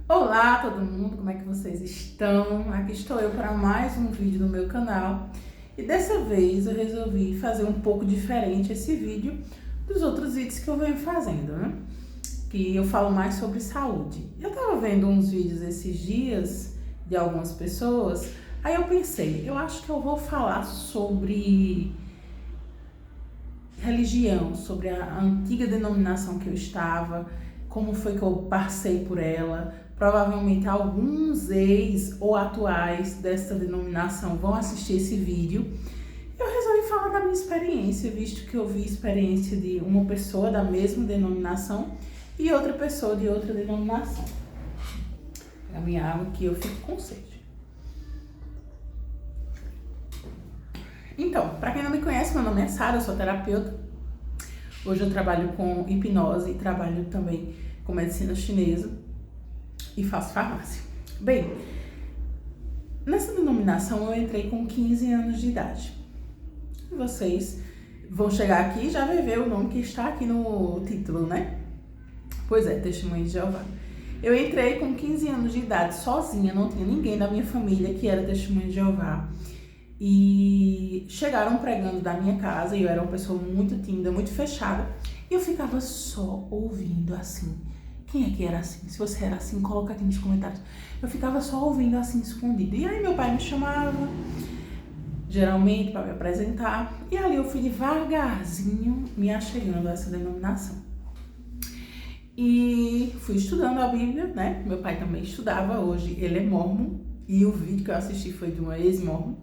Olá todo mundo, como é que vocês estão? Aqui estou eu para mais um vídeo no meu canal e dessa vez eu resolvi fazer um pouco diferente esse vídeo dos outros vídeos que eu venho fazendo, né? Que eu falo mais sobre saúde. Eu tava vendo uns vídeos esses dias de algumas pessoas, aí eu pensei, eu acho que eu vou falar sobre religião, sobre a antiga denominação que eu estava, como foi que eu passei por ela. Provavelmente alguns ex ou atuais dessa denominação vão assistir esse vídeo. Eu resolvi falar da minha experiência, visto que eu vi experiência de uma pessoa da mesma denominação e outra pessoa de outra denominação. A minha água que eu fico com sede. Então, para quem não me conhece, meu nome é Sara, eu sou terapeuta. Hoje eu trabalho com hipnose e trabalho também com medicina chinesa e faço farmácia. Bem, nessa denominação eu entrei com 15 anos de idade. Vocês vão chegar aqui e já vai ver o nome que está aqui no título, né? Pois é, Testemunho de Jeová. Eu entrei com 15 anos de idade sozinha, não tinha ninguém da minha família que era Testemunho de Jeová. E chegaram pregando da minha casa, e eu era uma pessoa muito tímida, muito fechada, e eu ficava só ouvindo assim. Quem é que era assim? Se você era assim, coloca aqui nos comentários. Eu ficava só ouvindo assim, escondido. E aí meu pai me chamava, geralmente, para me apresentar, e ali eu fui devagarzinho me achegando a essa denominação. E fui estudando a Bíblia, né? Meu pai também estudava, hoje ele é mormon, e o vídeo que eu assisti foi de uma ex-mormon.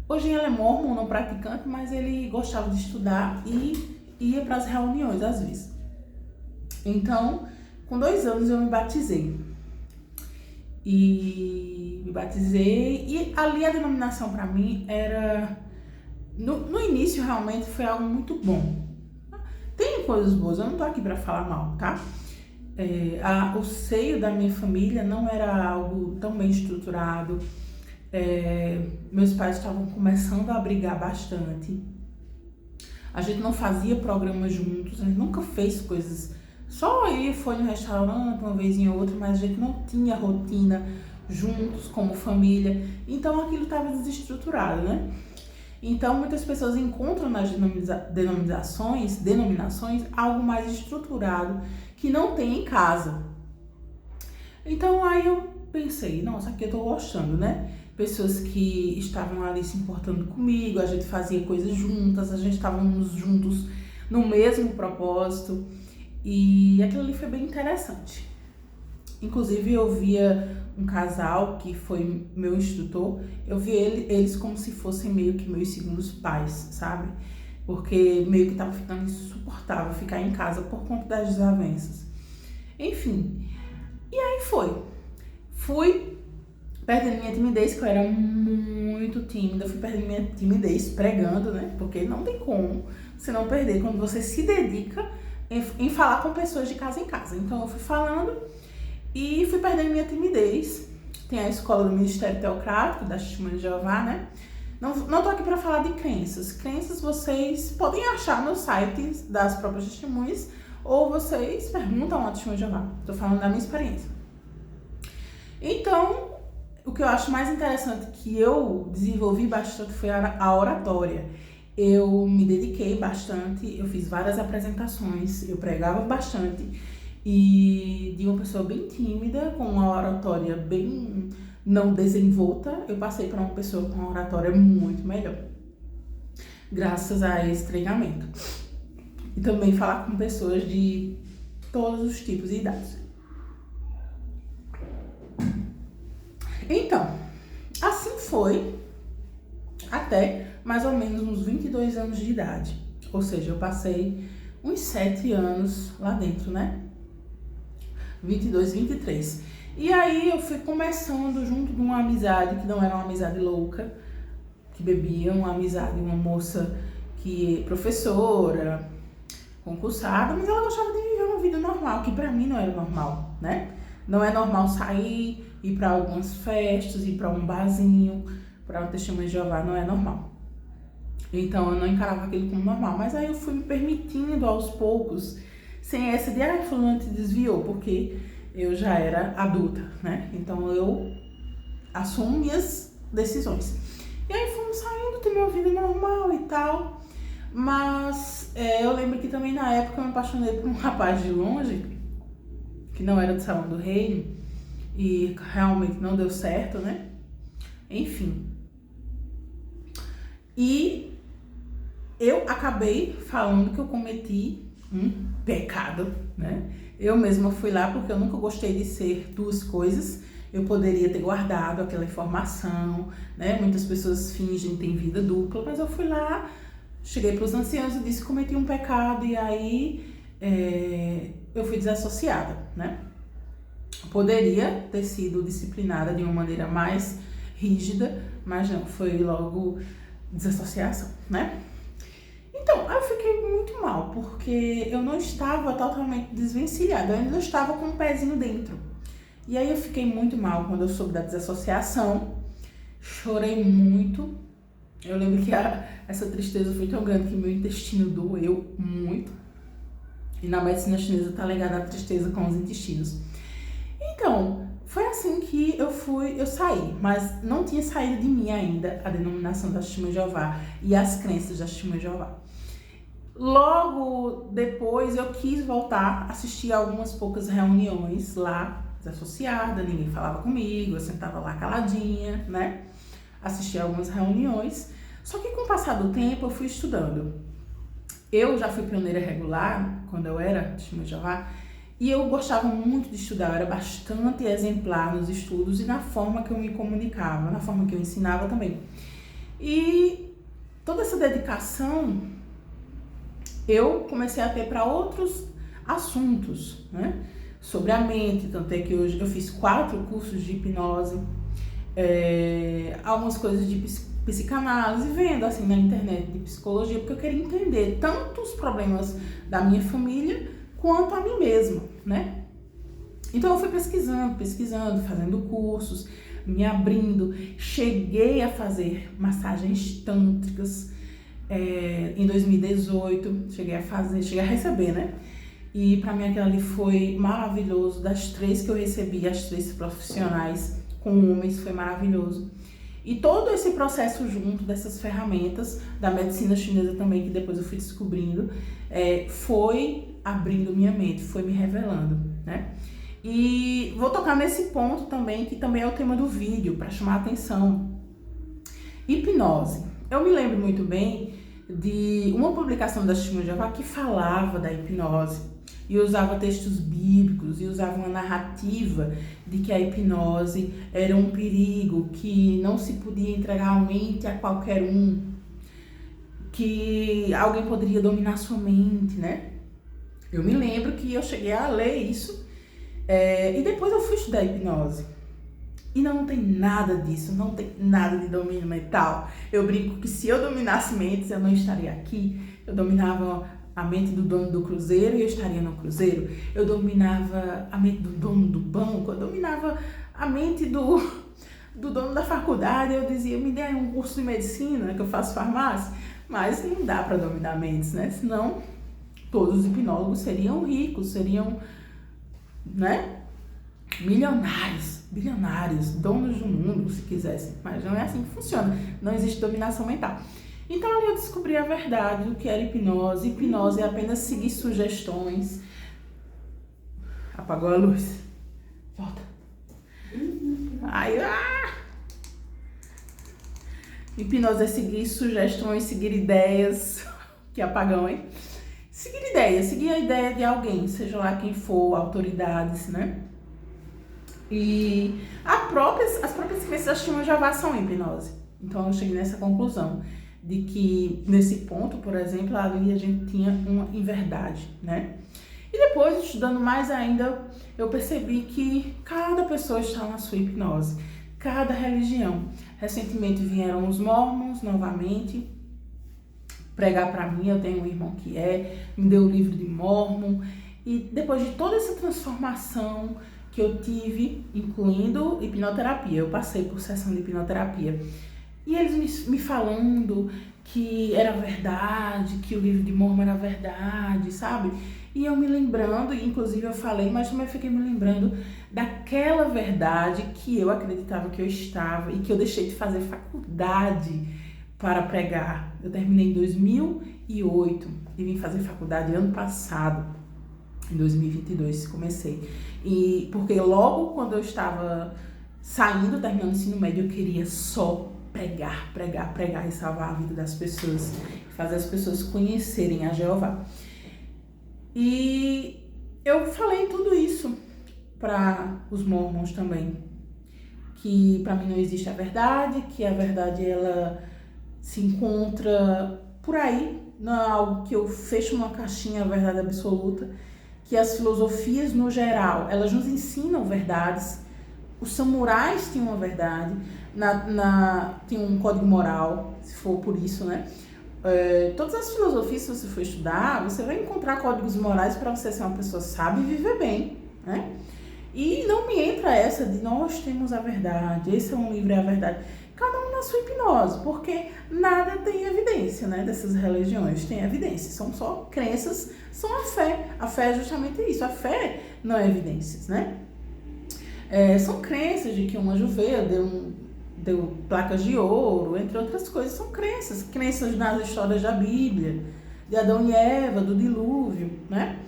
Hoje ele é mormon, não praticante, mas ele gostava de estudar e ia para as reuniões às vezes. Então, com 2 anos eu me batizei. E ali a denominação para mim era... No início realmente foi algo muito bom. Tem coisas boas, eu não tô aqui para falar mal, tá? O seio da minha família não era algo tão bem estruturado. Meus pais estavam começando a brigar bastante. A gente não fazia programas juntos, a gente nunca fez coisas. Só aí foi no restaurante uma vez em outra, mas a gente não tinha rotina juntos como família. Então aquilo estava desestruturado, né? Então muitas pessoas encontram nas denominações algo mais estruturado que não tem em casa. Então aí eu pensei, nossa, aqui eu tô gostando, né? Pessoas que estavam ali se importando comigo, a gente fazia coisas juntas, a gente estávamos juntos no mesmo propósito e aquilo ali foi bem interessante. Inclusive eu via um casal que foi meu instrutor, eu via eles como se fossem meio que meus segundos pais, sabe? Porque meio que tava ficando insuportável ficar em casa por conta das desavenças. Enfim, e aí fui perdendo minha timidez, que eu era muito tímida, fui perdendo minha timidez pregando, né? Porque não tem como você não perder quando você se dedica em falar com pessoas de casa em casa. Então eu fui falando e fui perdendo minha timidez. Tem a escola do Ministério Teocrático, da Testemunha de Jeová, né? Não tô aqui para falar de crenças. Crenças vocês podem achar no site das próprias testemunhas ou vocês perguntam a Testemunha de Jeová. Tô falando da minha experiência. Então, o que eu acho mais interessante que eu desenvolvi bastante foi a oratória. Eu me dediquei bastante, eu fiz várias apresentações, eu pregava bastante. E de uma pessoa bem tímida, com uma oratória bem não desenvolta, eu passei para uma pessoa com uma oratória muito melhor. Graças a esse treinamento. E também falar com pessoas de todos os tipos e idades. Então, assim foi até mais ou menos uns 22 anos de idade. Ou seja, eu passei uns 7 anos lá dentro, né? 22, 23. E aí eu fui começando junto de uma amizade que não era uma amizade louca, que bebia, uma amizade de uma moça que é professora, concursada, mas ela gostava de viver uma vida normal, que pra mim não era normal, né? Não é normal sair, ir para algumas festas, ir para um barzinho, para um Testemunho de Jeová, não é normal. Então eu não encarava aquilo como normal, mas aí eu fui me permitindo aos poucos, sem essa de fulano te desviou, porque eu já era adulta, né? Então eu assumo minhas decisões. E aí fomos saindo, ter uma vida normal e tal. Mas eu lembro que também na época eu me apaixonei por um rapaz de longe, que não era do Salão do Reino, e realmente não deu certo, né? Enfim. E eu acabei falando que eu cometi um pecado, né? Eu mesma fui lá porque eu nunca gostei de ser duas coisas. Eu poderia ter guardado aquela informação, né? Muitas pessoas fingem que têm vida dupla, mas eu fui lá, cheguei para os anciãos e disse que cometi um pecado, e aí eu fui desassociada, né? Poderia ter sido disciplinada de uma maneira mais rígida, mas não, foi logo desassociação, né? Então, eu fiquei muito mal, porque eu não estava totalmente desvencilhada, eu ainda estava com um pezinho dentro. E aí eu fiquei muito mal quando eu soube da desassociação, chorei muito. Eu lembro que essa tristeza foi tão grande que meu intestino doeu muito. E na medicina chinesa tá ligada a tristeza com os intestinos. Então, foi assim que eu saí, mas não tinha saído de mim ainda a denominação da Testemunha de Jeová e as crenças da Testemunha de Jeová. Logo depois eu quis voltar a assistir algumas poucas reuniões lá, desassociada, ninguém falava comigo, eu sentava lá caladinha, né? Assistia algumas reuniões, só que com o passar do tempo eu fui estudando. Eu já fui pioneira regular, quando eu era Testemunha de Jeová, e eu gostava muito de estudar, eu era bastante exemplar nos estudos e na forma que eu me comunicava, na forma que eu ensinava também. E toda essa dedicação eu comecei a ter para outros assuntos, né? Sobre a mente, tanto é que hoje eu fiz 4 cursos de hipnose, algumas coisas de psicanálise, vendo assim na internet de psicologia, porque eu queria entender tanto os problemas da minha família quanto a mim mesma, né? Então eu fui pesquisando, fazendo cursos, me abrindo, cheguei a fazer massagens tântricas em 2018, cheguei a receber, né? E pra mim aquilo ali foi maravilhoso. Das 3 que eu recebi, as 3 profissionais com homens, foi maravilhoso. E todo esse processo junto dessas ferramentas da medicina chinesa também, que depois eu fui descobrindo, foi abrindo minha mente, foi me revelando, né? E vou tocar nesse ponto também, que também é o tema do vídeo, para chamar a atenção. Hipnose. Eu me lembro muito bem de uma publicação da Testemunha de Jeová que falava da hipnose e usava textos bíblicos e usava uma narrativa de que a hipnose era um perigo, que não se podia entregar a mente a qualquer um, que alguém poderia dominar sua mente, né? Eu me lembro que eu cheguei a ler isso e depois eu fui estudar hipnose. E não tem nada disso, não tem nada de domínio mental. Eu brinco que se eu dominasse mentes, eu não estaria aqui. Eu dominava a mente do dono do cruzeiro e eu estaria no cruzeiro. Eu dominava a mente do dono do banco, eu dominava a mente do dono da faculdade. Eu dizia, me dê aí um curso de medicina, que eu faço farmácia. Mas não dá para dominar mentes, né? Senão todos os hipnólogos seriam ricos, seriam, né, milionários, bilionários, donos do mundo, se quisessem. Mas não é assim que funciona. Não existe dominação mental. Então ali eu descobri a verdade do que era hipnose. Hipnose é apenas seguir sugestões. Apagou a luz. Volta. Ai, Hipnose é seguir sugestões, seguir ideias. Que apagão, hein? Seguir ideias, seguir a ideia de alguém, seja lá quem for, autoridades, né? E as próprias crenças da Testemunha de Jeová são hipnose. Então eu cheguei nessa conclusão de que nesse ponto, por exemplo, ali a gente tinha uma inverdade, né? E depois, estudando mais ainda, eu percebi que cada pessoa está na sua hipnose, cada religião. Recentemente vieram os mormons novamente pregar para mim. Eu tenho um irmão que me deu o livro de Mormon. E depois de toda essa transformação que eu tive, incluindo hipnoterapia, eu passei por sessão de hipnoterapia, e eles me falando que era verdade, que o livro de Mormon era verdade, sabe? E eu me lembrando, e inclusive eu falei, mas também fiquei me lembrando daquela verdade que eu acreditava que eu estava e que eu deixei de fazer faculdade para pregar. Eu terminei em 2008 e vim fazer faculdade ano passado, em 2022 comecei. E porque logo quando eu estava saindo, terminando o ensino médio, eu queria só pregar e salvar a vida das pessoas, fazer as pessoas conhecerem a Jeová. E eu falei tudo isso para os mormons também, que para mim não existe a verdade, que a verdade ela se encontra por aí, não é algo que eu fecho numa caixinha, a verdade absoluta, que as filosofias no geral, elas nos ensinam verdades. Os samurais tinham uma verdade, tinham um código moral, se for por isso, né? Todas as filosofias, se você for estudar, você vai encontrar códigos morais para você ser uma pessoa sábia e viver bem, né? E não me entra essa de nós temos a verdade, esse é um livro, é a verdade. Cada um na sua hipnose, porque nada tem evidência, né? Dessas religiões tem evidência, são só crenças, são a fé. A fé é justamente isso, a fé não é evidências, né? São crenças de que um anjo veio, deu placas de ouro, entre outras coisas, são crenças nas histórias da Bíblia, de Adão e Eva, do dilúvio, né?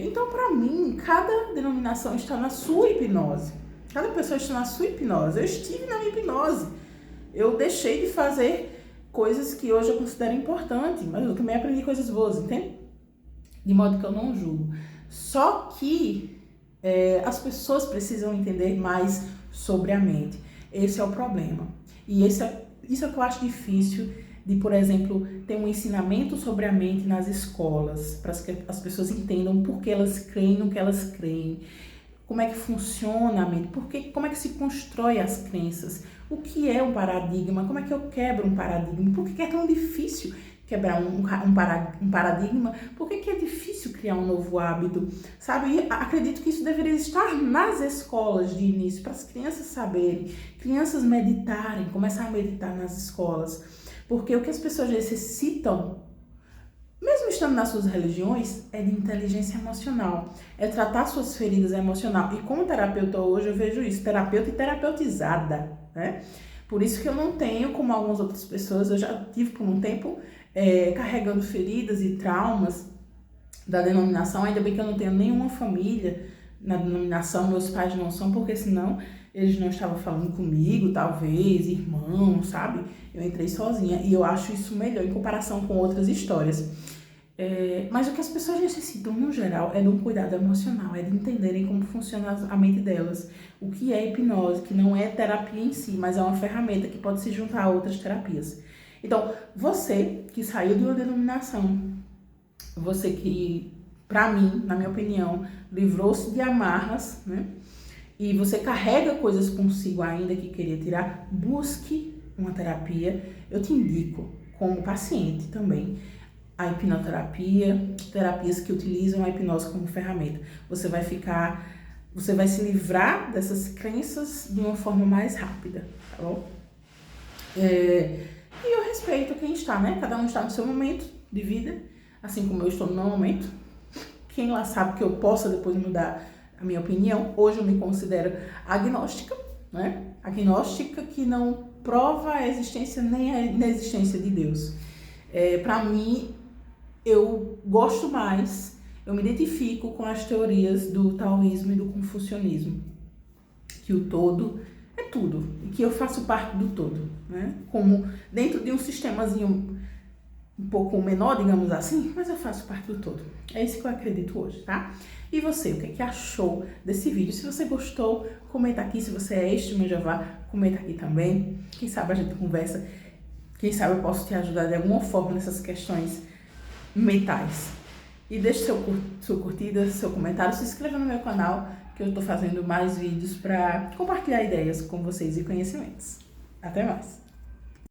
Então, para mim, cada denominação está na sua hipnose. Cada pessoa está na sua hipnose. Eu estive na minha hipnose. Eu deixei de fazer coisas que hoje eu considero importantes, mas eu também aprendi coisas boas, entende? De modo que eu não julgo. Só que as pessoas precisam entender mais sobre a mente. Esse é o problema. E isso é que eu acho difícil de, por exemplo, ter um ensinamento sobre a mente nas escolas, para que as pessoas entendam por que elas creem no que elas creem, como é que funciona a mente, como é que se constrói as crenças, o que é um paradigma, como é que eu quebro um paradigma, por que é tão difícil quebrar um paradigma, por que é difícil criar um novo hábito, sabe? E acredito que isso deveria estar nas escolas de início, para as crianças saberem, crianças meditarem, começar a meditar nas escolas, porque o que as pessoas necessitam, mesmo estando nas suas religiões, é de inteligência emocional, é tratar suas feridas emocionais. E como terapeuta hoje eu vejo isso, terapeuta e terapeutizada, né? Por isso que eu não tenho, como algumas outras pessoas, eu já tive por um tempo carregando feridas e traumas da denominação, ainda bem que eu não tenho nenhuma família na denominação, meus pais não são, porque senão eles não estavam falando comigo, talvez, irmão, sabe? Eu entrei sozinha e eu acho isso melhor em comparação com outras histórias. Mas o que as pessoas necessitam, no geral, é de um cuidado emocional, é de entenderem como funciona a mente delas, o que é hipnose, que não é terapia em si, mas é uma ferramenta que pode se juntar a outras terapias. Então, você que saiu de uma denominação, você que, pra mim, na minha opinião, livrou-se de amarras, né? E você carrega coisas consigo ainda que queria tirar, busque uma terapia. Eu te indico, como paciente também, a hipnoterapia, terapias que utilizam a hipnose como ferramenta. Você vai se livrar dessas crenças de uma forma mais rápida, tá bom? E eu respeito quem está, né? Cada um está no seu momento de vida, assim como eu estou no meu momento. Quem lá sabe que eu possa depois mudar a minha opinião. Hoje eu me considero agnóstica, né? Agnóstica que não prova a existência nem a inexistência de Deus. Para mim, eu gosto mais, eu me identifico com as teorias do taoísmo e do confucionismo, que o todo é tudo, e que eu faço parte do todo, né? Como dentro de um sistemazinho um pouco menor, digamos assim, mas eu faço parte do todo. É isso que eu acredito hoje, tá? E você, o que achou desse vídeo? Se você gostou, comenta aqui. Se você é testemunha de Jeová, comenta aqui também. Quem sabe a gente conversa, quem sabe eu posso te ajudar de alguma forma nessas questões mentais. E deixe sua curtida, seu comentário, se inscreva no meu canal, que eu estou fazendo mais vídeos para compartilhar ideias com vocês e conhecimentos. Até mais!